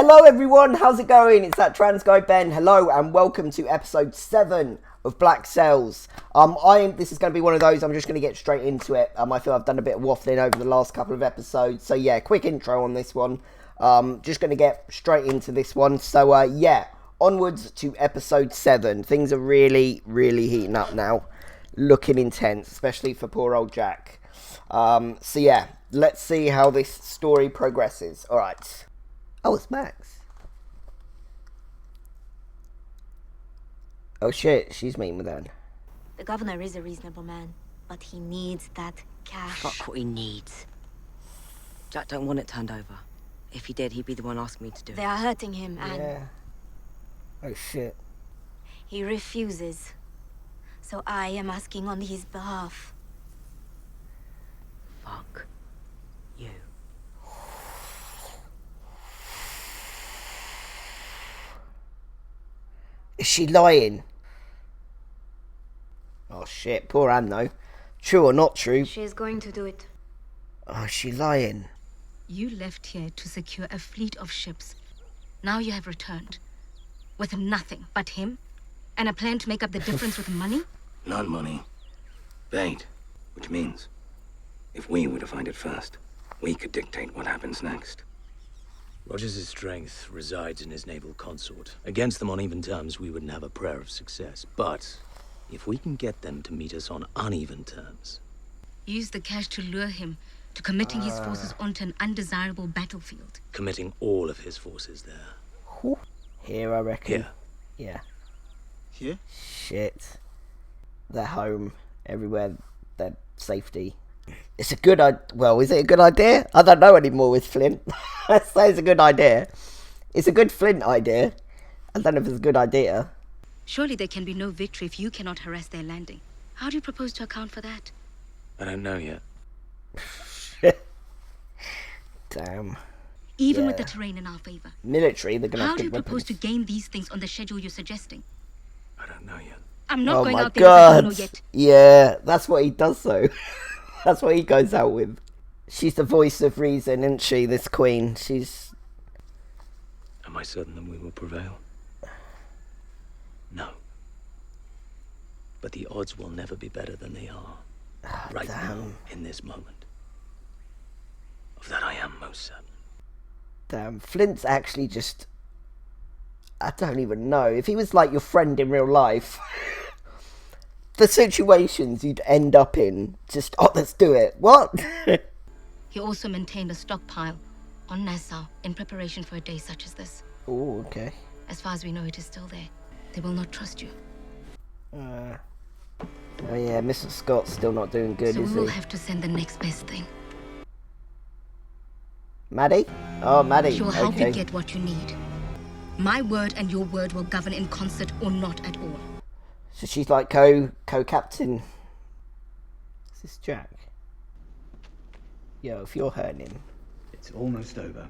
Hello everyone, how's it going? It's that trans guy Ben. Hello and welcome to episode 7 of Black Cells. This is going to be one of those, I'm just going to get straight into it. I feel I've done a bit of waffling over the last couple of episodes. So yeah, quick intro on this one. Just going to get straight into this one. So yeah, onwards to episode 7. Things are really heating up now. Looking intense, especially for poor old Jack. So yeah, let's see how this story progresses. Alright. Oh, it's Max. Oh shit, she's meeting with Anne. The governor is a reasonable man, but he needs that cash. Fuck what he needs. Jack don't want it turned over. If he did, he'd be the one asking me to do They it. are hurting him, and Yeah. Oh shit. he refuses. So I am asking on his behalf. Fuck you. Is she lying? Oh shit, poor Anne though. True or not true? She is going to do it. Oh, is she lying? You left here to secure a fleet of ships. Now you have returned. With nothing but him? And a plan to make up the difference with money? Not money. Bait. Which means, if we were to find it first, we could dictate what happens next. Rogers' strength resides in his naval consort. Against them on even terms, we wouldn't have a prayer of success. But if we can get them to meet us on uneven terms... Use the cash to lure him to committing his forces onto an undesirable battlefield. Committing all of his forces there. Here, I reckon. Here. Yeah. Here? Shit. They're home. Everywhere. Their safety. It's a good well, is it a good idea? I don't know anymore with Flint. I say it's a good idea. It's a good Flint idea. I don't know if it's a good idea. Surely there can be no victory if you cannot harass their landing. How do you propose to account for that? I don't know yet. Damn. Even with Yeah. the terrain in our favor. Military, they're gonna How have do you good propose to weapons. gain these things on the schedule you're suggesting? I don't know yet. I'm not Oh going my out there if I don't know god. yet. Yeah, that's what he does though. That's what he goes out with. She's the voice of reason, isn't she, this queen? She's... Am I certain that we will prevail? No. But the odds will never be better than they are. Right now, in this moment. Of that I am most certain. Damn, Flint's actually just... I don't even know. If he was like your friend in real life... the situations you'd end up in, just, oh, let's do it. What? He also maintained a stockpile on Nassau in preparation for a day such as this. Oh, okay. As far as we know, it is still there. They will not trust you. Oh yeah, Mr. Scott's still not doing good, So is we will he? have to send the next best thing. Maddie? Oh, Maddie. She will help you Okay. get what you need. My word and your word will govern in concert or not at all. So she's like co-captain. Is this Jack? Yo, if you're hurting him. It's almost over.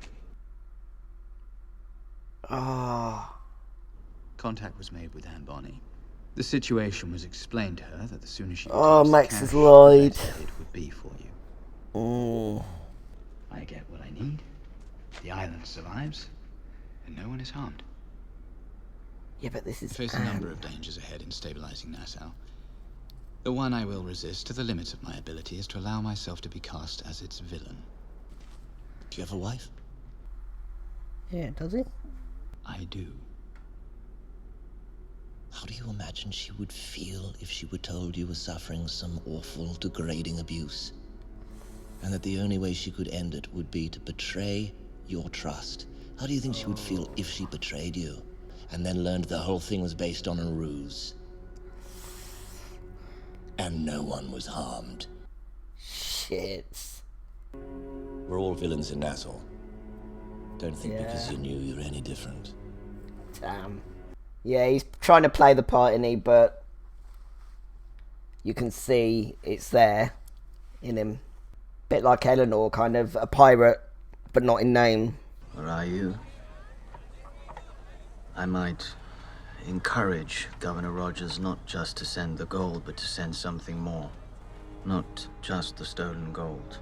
Ah. Contact was made with Anne Bonny. The situation was explained to her that the sooner she Oh, retains the Max cash, has the lied. better it would be for you. Mm. I get what I need. The island survives, and no one is harmed. Yeah, but this is I face a number of dangers ahead in stabilizing Nassau. The one I will resist to the limit of my ability is to allow myself to be cast as its villain. Do you have a wife? Yeah, does it? I do. How do you imagine she would feel if she were told you were suffering some awful, degrading abuse? And that the only way she could end it would be to betray your trust? How do you think she would feel if she betrayed you? And then learned the whole thing was based on a ruse? And no one was harmed. Shit. We're all villains in Nassau. Don't think because Yeah. you're new you're any different. Damn. Yeah, he's trying to play the part, isn't he? But you can see it's there in him. Bit like Eleanor, kind of a pirate, but not in name. Or are you? I might encourage Governor Rogers not just to send the gold, but to send something more. Not just the stolen gold,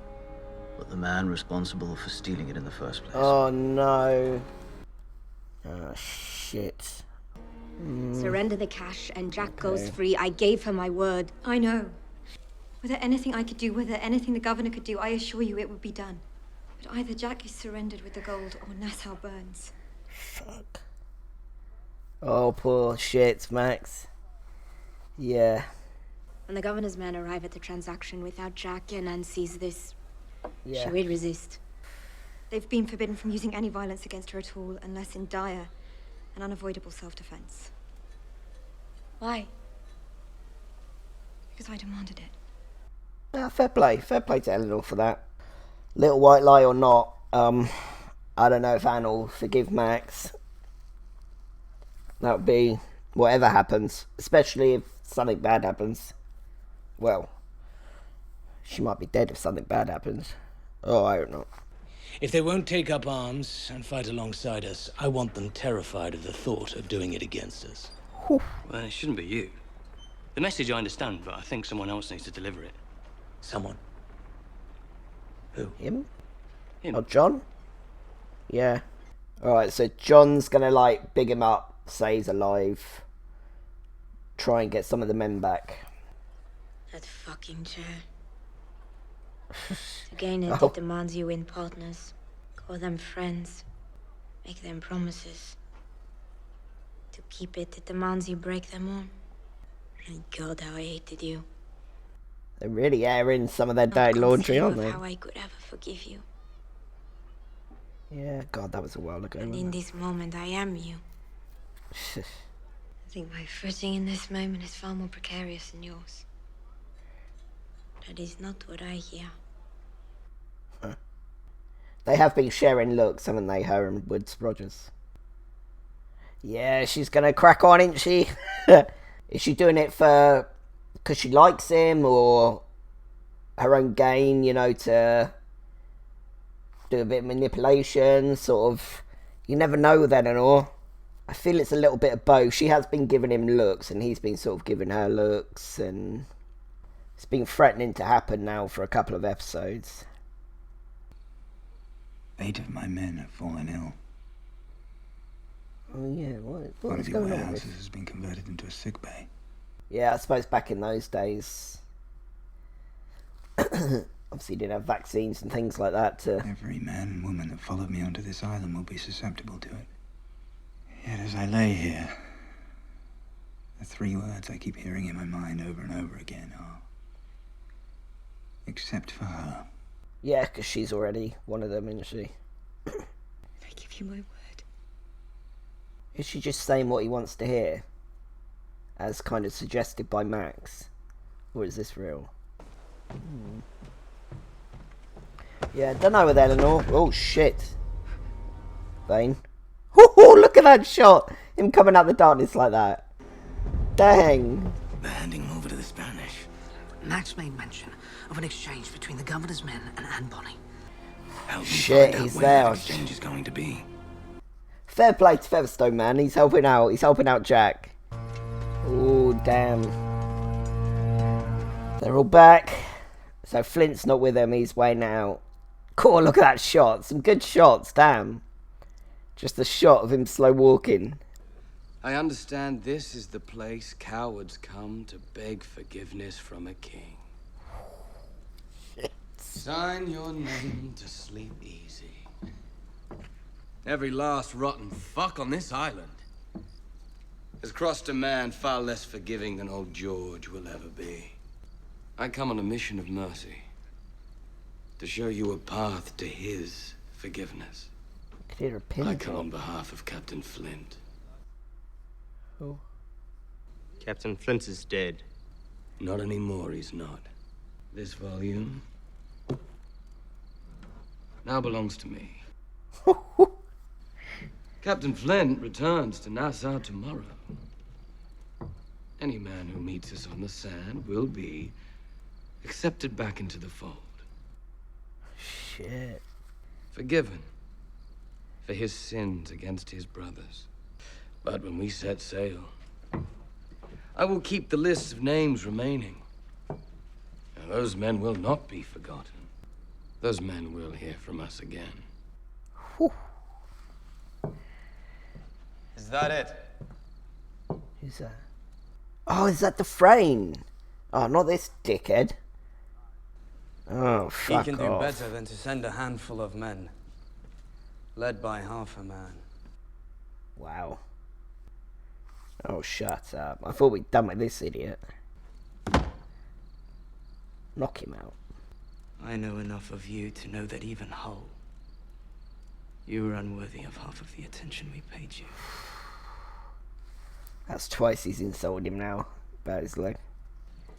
but the man responsible for stealing it in the first place. Oh no. Oh, shit. Surrender the cash and Jack goes Okay. free. I gave her my word. I know. Were there anything I could do, were there anything the governor could do, I assure you it would be done. But either Jack is surrendered with the gold or Nassau burns. Fuck. Oh, poor shit, Max. Yeah. When the governor's men arrive at the transaction without Jack and sees this, Yeah. she will resist. They've been forbidden from using any violence against her at all, unless in dire and unavoidable self-defense. Why? Because I demanded it. Ah, fair play to Eleanor for that. Little white lie or not, I don't know if Anne will forgive Max. That would be whatever happens, especially if something bad happens. Well, she might be dead if something bad happens. Oh, I don't know. If they won't take up arms and fight alongside us, I want them terrified of the thought of doing it against us. Well, it shouldn't be you. The message I understand, but I think someone else needs to deliver it. Someone? Who? Him? Him. Oh, John? Yeah. Alright, so John's gonna, like, big him up, say he's alive. Try and get some of the men back. That fucking chair. To gain it, Oh. it demands you win partners. Call them friends. Make them promises. To keep it, it demands you break them all. And God, how I hated you. They're really airing some of their Not dirty laundry, aren't conceive they? of how I could ever forgive you. Yeah, God, that was a while ago. And in wasn't this moment, I am you. it? I think my footing in this moment is far more precarious than yours. That is not what I hear. They have been sharing looks, haven't they, her and Woods Rogers? Yeah, she's gonna crack on, isn't she? Is she doing it for because she likes him, or her own gain, you know, to do a bit of manipulation, sort of? You never know with Eleanor. I feel it's a little bit of both. She has been giving him looks, and he's been sort of giving her looks, and it's been threatening to happen now for a couple of episodes. 8 of my men have fallen ill. Oh yeah, One what's of your going on with warehouses this? has been converted into a sick bay. Yeah, I suppose back in those days, obviously you didn't have vaccines and things like that to... Every man and woman that followed me onto this island will be susceptible to it. Yet as I lay here, the 3 words I keep hearing in my mind over and over again are, except for her. Yeah, because she's already one of them, isn't she? I give you my word. Is she just saying what he wants to hear? As kind of suggested by Max? Or is this real? Yeah, don't know with Eleanor. Oh, shit. Vane. Oh, look at that shot! Him coming out the darkness like that. Dang. They're handing him over to the Spanish. Max made mention of an exchange between the governor's men and Anne Bonny. Help me Shit, find out he's where there. that exchange is going to be. Fair play to Featherstone, man. He's helping out. He's helping out Jack. Oh, damn. They're all back. So Flint's not with him. He's way out. Cool, look at that shot. Some good shots, damn. Just a shot of him slow walking. I understand this is the place cowards come to beg forgiveness from a king. Sign your name to sleep easy. Every last rotten fuck on this island has crossed a man far less forgiving than old George will ever be. I come on a mission of mercy to show you a path to his forgiveness. Could hear a pin I come drop. on behalf of Captain Flint. Oh. Captain Flint is dead. Not anymore, he's not. This volume now belongs to me. Captain Flint returns to Nassau tomorrow. Any man who meets us on the sand will be accepted back into the fold. Shit. Forgiven for his sins against his brothers. But when we set sail, I will keep the lists of names remaining. And those men will not be forgotten. Those men will hear from us again. Is that it? Who's that? Oh, is that the Frayne? Oh, not this dickhead. Oh, fuck He can do off. better than to send a handful of men, led by half a man. Wow. Oh, shut up. I thought we'd done with this idiot. Knock him out. I know enough of you to know that even whole, you were unworthy of half of the attention we paid you. That's twice he's insulted him now about his leg.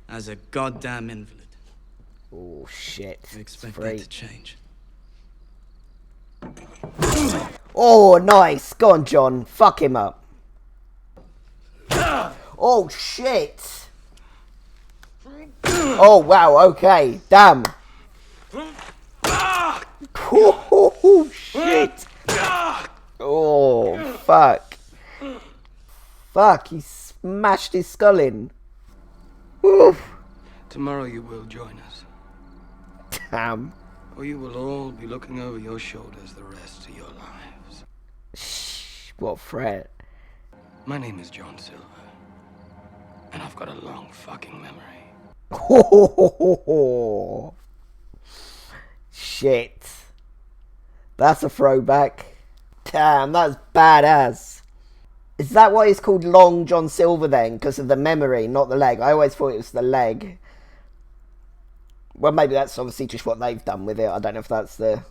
As a goddamn invalid. Oh, shit. I expect that to change. Oh, nice. Go on, John. Fuck him up. Oh, shit. Oh, wow. Okay. Damn. Oh, shit. Oh, fuck. Fuck, he smashed his skull in. Oof. Tomorrow you will join us. Damn. Or you will all be looking over your shoulders the rest of your lives. Shh, what threat? My name is John Silver. And I've got a long fucking memory. Oh, shit. That's a throwback. Damn, that's badass. Is that why it's called Long John Silver then? Because of the memory, not the leg. I always thought it was the leg. Well, maybe that's obviously just what they've done with it. I don't know if that's the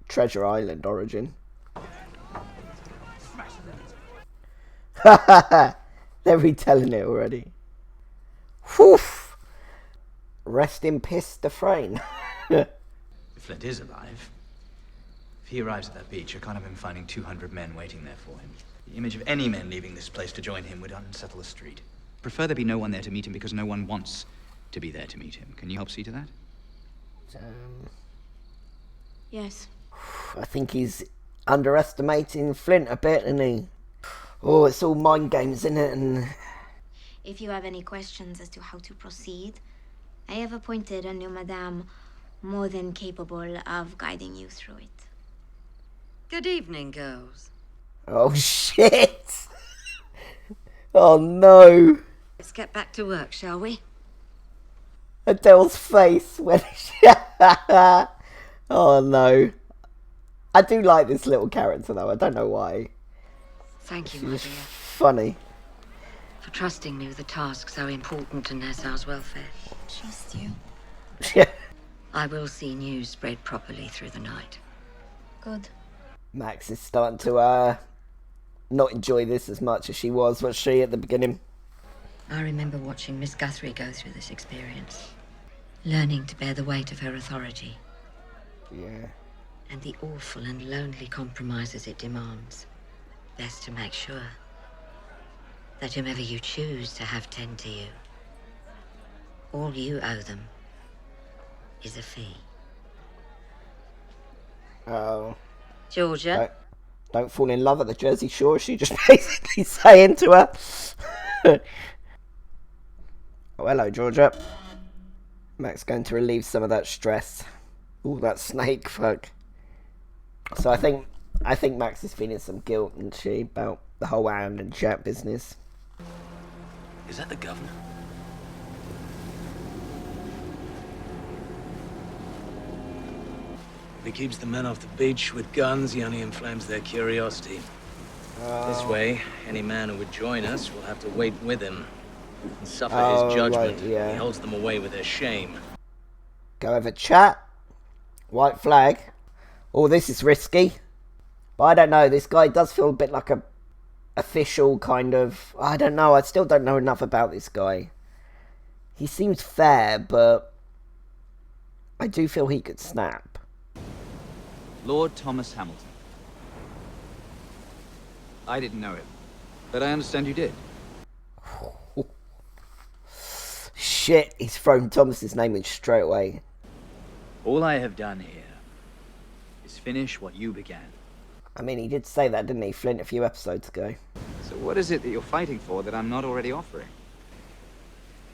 Treasure Island origin. They're retelling it already. Whew. Rest in piss, the Frayne. If Flint is alive, if he arrives at that beach, I can't have him finding 200 men waiting there for him. The image of any men leaving this place to join him would unsettle the street. Prefer there be no one there to meet him because no one wants to be there to meet him. Can you help see to that? Yes. I think he's underestimating Flint a bit, isn't he? Oh, it's all mind games, isn't it? And If you have any questions as to how to proceed, I have appointed a new madame more than capable of guiding you through it. Good evening, girls. oh, shit. Oh, no. Let's get back to work, shall we? Adele's face when she... Oh, no. I do like this little character, though. I don't know why. Thank you, my dear, Funny. for trusting me with a task so important to Nassau's welfare. Trust you. Yeah. I will see news spread properly through the night. Good. Max is starting to not enjoy this as much as she was she, at the beginning? I remember watching Miss Guthrie go through this experience, learning to bear the weight of her authority. Yeah. And the awful and lonely compromises it demands. Best to make sure that whomever you choose to have tend to you, all you owe them is a fee. Oh. Georgia? Don't fall in love at the Jersey Shore, she just basically saying to her. Oh, hello, Georgia. Max going to relieve some of that stress. Ooh, that snake, fuck. So I think Max is feeling some guilt, isn't she, about the whole Anne and Jack business. Is that the governor? If he keeps the men off the beach with guns, he only inflames their curiosity. This way, any man who would join us will have to wait with him and suffer his judgment. Right, yeah. He holds them away with their shame. Go have a chat. White flag. Oh, this is risky. But I don't know, this guy does feel a bit like a official kind of... I don't know, I still don't know enough about this guy. He seems fair, but I do feel he could snap. Lord Thomas Hamilton. I didn't know him, but I understand you did. Shit, he's thrown Thomas's name in straight away. All I have done here is finish what you began. I mean, he did say that, didn't he, Flint, a few episodes ago? So what is it that you're fighting for that I'm not already offering?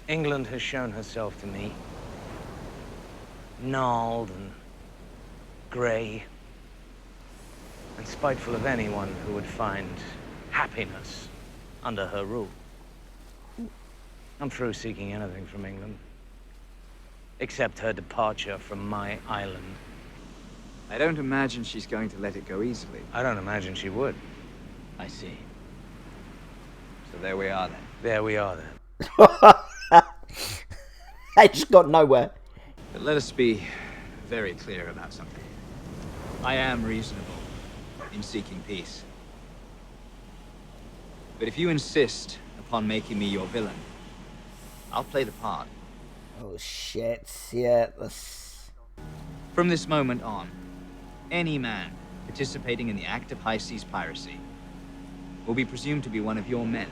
England has shown herself to me. Gnarled and grey. And spiteful of anyone who would find happiness under her rule. I'm through seeking anything from England, except her departure from my island. I don't imagine she's going to let it go easily. I don't imagine she would. I see. So there we are then. There we are then. They just got nowhere. But let us be very clear about something. I am reasonable in seeking peace. But if you insist upon making me your villain, I'll play the part. Oh shit, yeah, that's... From this moment on, any man participating in the act of high seas piracy will be presumed to be one of your men.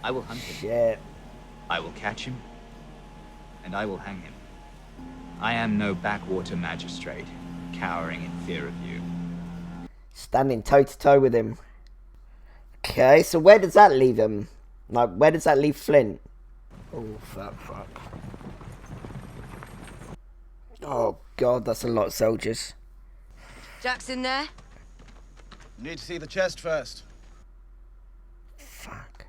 I will hunt him. Shit. I will catch him, and I will hang him. I am no backwater magistrate, cowering in fear of you. Standing toe-to-toe with him. Okay, so where does that leave him? Like, where does that leave Flint? Oh, fuck. Oh, God, that's a lot of soldiers. Jack's in there? You need to see the chest first. Fuck.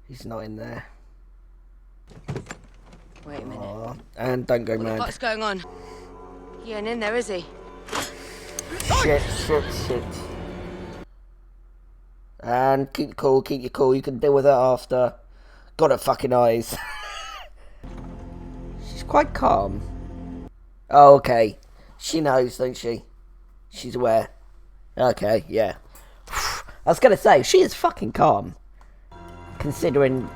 He's not in there. Wait a minute. Oh, and don't go What the mad. fuck's going on? He ain't in there, is he? Shit. And keep cool. You can deal with it after. Got her fucking eyes. She's quite calm. Oh, okay. She knows, don't she? She's aware. Okay, yeah. I was gonna say, she is fucking calm. Considering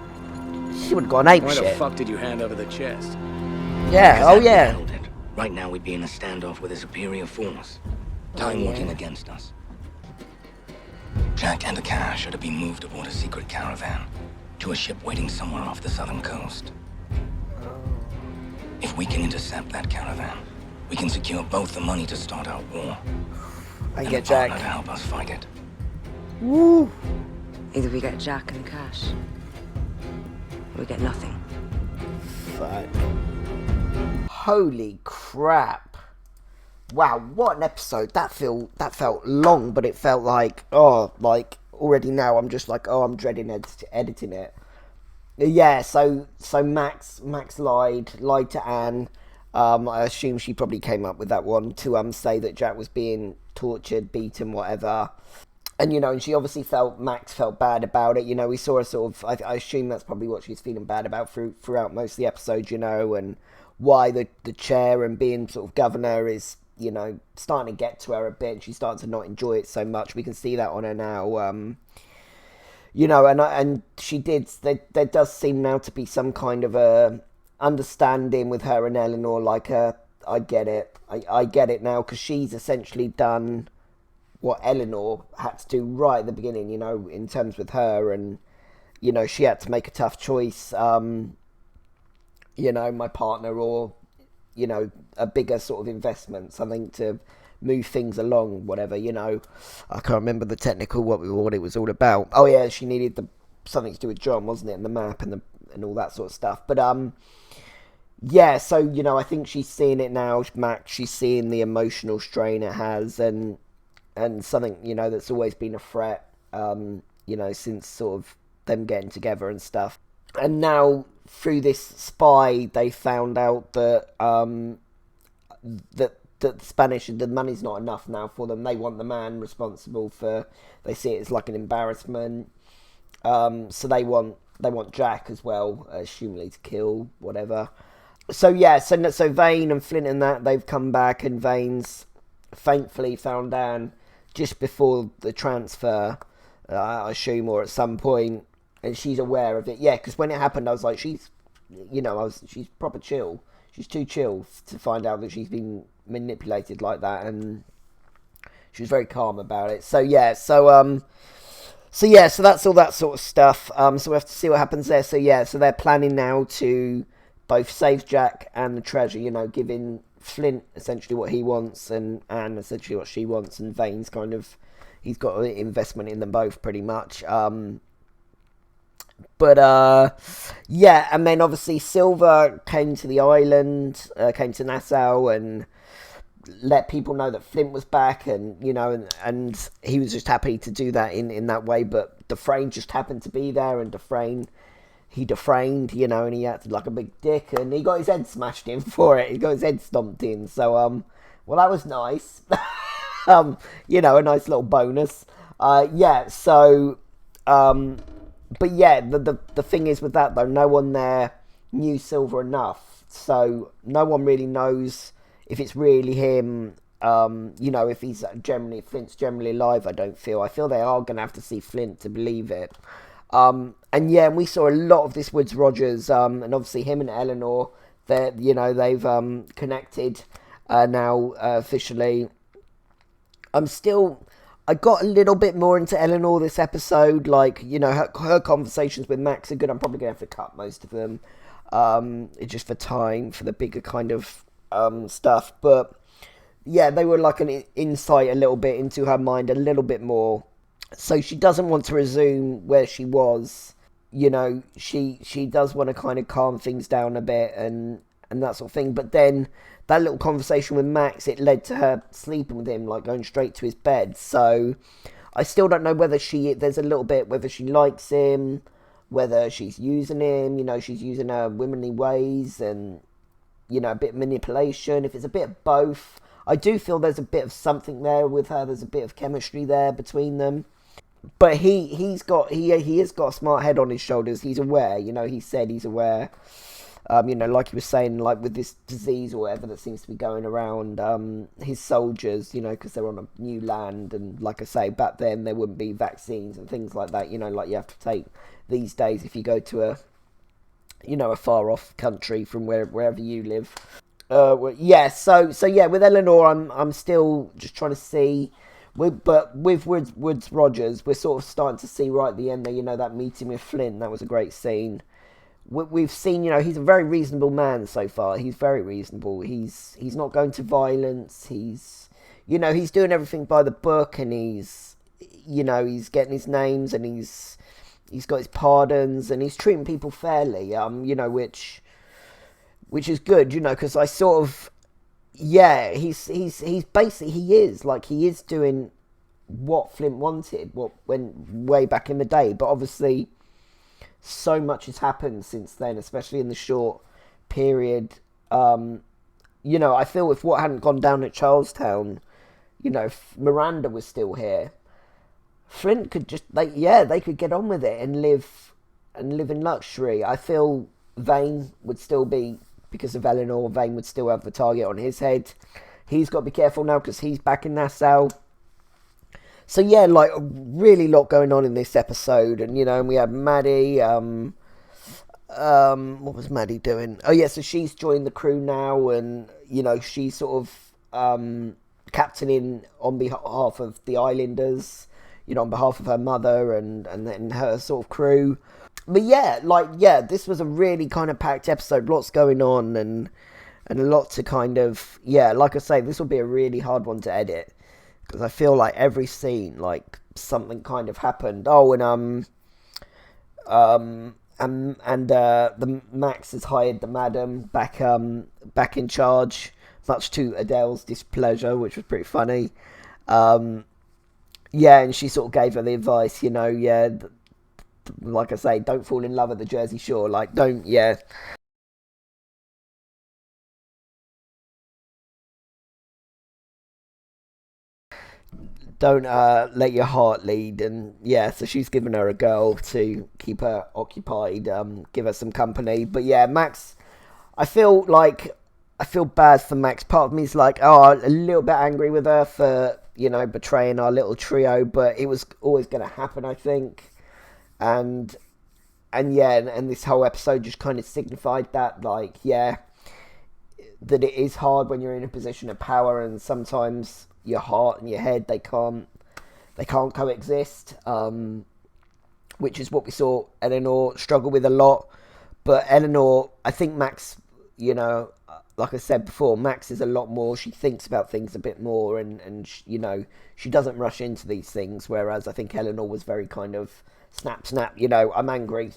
she would have gone ape Why shit. the fuck did you hand over the chest? Yeah, oh yeah. Held it. Right now we'd be in a standoff with a superior force. Time working against us. Jack and the cash are to be moved aboard a secret caravan to a ship waiting somewhere off the southern coast. If we can intercept that caravan, we can secure both the money to start our war and get Jack to help us fight it. Woo! Either we get Jack and the cash, or we get nothing. Fuck. Holy crap. Wow, what an episode. That felt long, but it felt like, like, already now I'm just like, I'm dreading editing it. Yeah, so Max lied to Anne. I assume she probably came up with that one to say that Jack was being tortured, beaten, whatever. And, and she obviously Max felt bad about it. We saw her sort of, I assume that's probably what she's feeling bad about throughout most of the episode, and why the chair and being sort of governor is, starting to get to her a bit. And she's starting to not enjoy it so much. We can see that on her now. And she did, there does seem now to be some kind of a understanding with her and Eleanor, like, I get it. I get it now, because she's essentially done what Eleanor had to do right at the beginning, in terms with her, and, she had to make a tough choice, my partner or, a bigger sort of investment, something to move things along, whatever, I can't remember the technical, what it was all about. Oh yeah, she needed something to do with John, wasn't it, and the map and all that sort of stuff, but, yeah, so, I think she's seeing it now, Max, she's seeing the emotional strain it has, and something, that's always been a threat, since sort of them getting together and stuff. And now, through this spy, they found out that, that the Spanish, the money's not enough now for them. They want the man responsible for, they see it as like an embarrassment. So they want Jack as well, assumably to kill, whatever. So yeah, so Vane and Flint and that, they've come back, and Vane's thankfully found Anne just before the transfer, I assume, or at some point, and she's aware of it. Yeah, because when it happened, I was like, she's proper chill. She's too chill to find out that she's been manipulated like that, and she was very calm about it. So yeah, so that's all that sort of stuff. So we have to see what happens there. So yeah, so they're planning now to both save Jack and the treasure, giving Flint essentially what he wants, and Anne essentially what she wants, and Vane's kind of, he's got an investment in them both pretty much. Yeah, and then obviously Silver came to the island, came to Nassau, and let people know that Flint was back, and you know, and he was just happy to do that in that way. But Dufresne just happened to be there, and he deframed, you know, and he acted like a big dick, and he got his head smashed in for it. He got his head stomped in. So well, that was nice. You know, a nice little bonus. Yeah. So but yeah, the thing is with that though, no one there knew Silver enough, so no one really knows if it's really him. You know, if Flint's generally alive. I feel they are going to have to see Flint to believe it. And yeah, we saw a lot of this Woodes Rogers, and obviously him and Eleanor, they've connected now officially. I got a little bit more into Eleanor this episode, like, you know, her conversations with Max are good. I'm probably going to have to cut most of them, just for time, for the bigger kind of stuff. But yeah, they were like an insight a little bit into her mind, a little bit more. So she doesn't want to resume where she was, you know, she does want to kind of calm things down a bit and that sort of thing. But then that little conversation with Max, it led to her sleeping with him, like going straight to his bed. So I still don't know whether there's a little bit, whether she likes him, whether she's using him, you know, she's using her womanly ways and, you know, a bit of manipulation. If it's a bit of both, I do feel there's a bit of something there with her. There's a bit of chemistry there between them. But he has got a smart head on his shoulders. He's aware, you know, he said he's aware. You know, like he was saying, like with this disease or whatever that seems to be going around, his soldiers, you know, because they're on a new land, and like I say, back then there wouldn't be vaccines and things like that, you know, like you have to take these days if you go to a far off country from wherever you live. Yeah, so yeah, with Eleanor, I'm still just trying to see. But with Woodes Rogers, we're sort of starting to see right at the end there, you know, that meeting with Flint, that was a great scene. We've seen, you know, he's a very reasonable man so far. He's very reasonable. He's not going to violence. He's doing everything by the book, and he's getting his names, and he's got his pardons, and he's treating people fairly. You know, which is good, you know, because I sort of, yeah, he's basically, he is doing what Flint wanted, when way back in the day, but obviously so much has happened since then, especially in the short period. You know, I feel if what hadn't gone down at Charlestown, you know, if Miranda was still here, Flint could just, they could get on with it and live in luxury. I feel Vane would still be, because of Eleanor, Vane would still have the target on his head. He's got to be careful now because he's back in Nassau. So yeah, like, a really lot going on in this episode. And, you know, we had Maddie, what was Maddie doing? Oh yeah, so she's joined the crew now, and, you know, she's sort of captaining on behalf of the Islanders, you know, on behalf of her mother and then her sort of crew. But yeah, this was a really kind of packed episode, lots going on, and a lot to kind of, yeah, like I say, this will be a really hard one to edit, because I feel like every scene, like, something kind of happened. Oh, and the Max has hired the madam back in charge, much to Adele's displeasure, which was pretty funny. Yeah, and she sort of gave her the advice, you know, yeah, like I say, don't fall in love at the Jersey Shore, like, don't let your heart lead. And yeah, so she's given her a girl to keep her occupied, give her some company. But yeah, Max, I feel bad for Max. Part of me is like, a little bit angry with her for, you know, betraying our little trio, but it was always going to happen, I think. And this whole episode just kind of signified that, like, yeah, that it is hard when you're in a position of power, and sometimes your heart and your head, they can't coexist, which is what we saw Eleanor struggle with a lot. But Eleanor, I think Max, you know, like I said before, Max is a lot more, she thinks about things a bit more, and you know, she doesn't rush into these things, whereas I think Eleanor was very kind of snap, you know, I'm angry,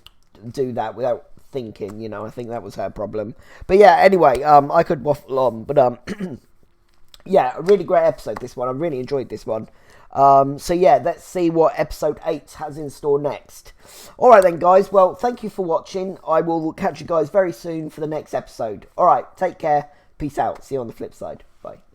do that without thinking, you know. I think that was her problem. But yeah, anyway, I could waffle on, but yeah, a really great episode, this one. I really enjoyed this one. So yeah, let's see what episode 8 has in store next. Alright then, guys. Well, thank you for watching. I will catch you guys very soon for the next episode. Alright, take care. Peace out. See you on the flip side. Bye.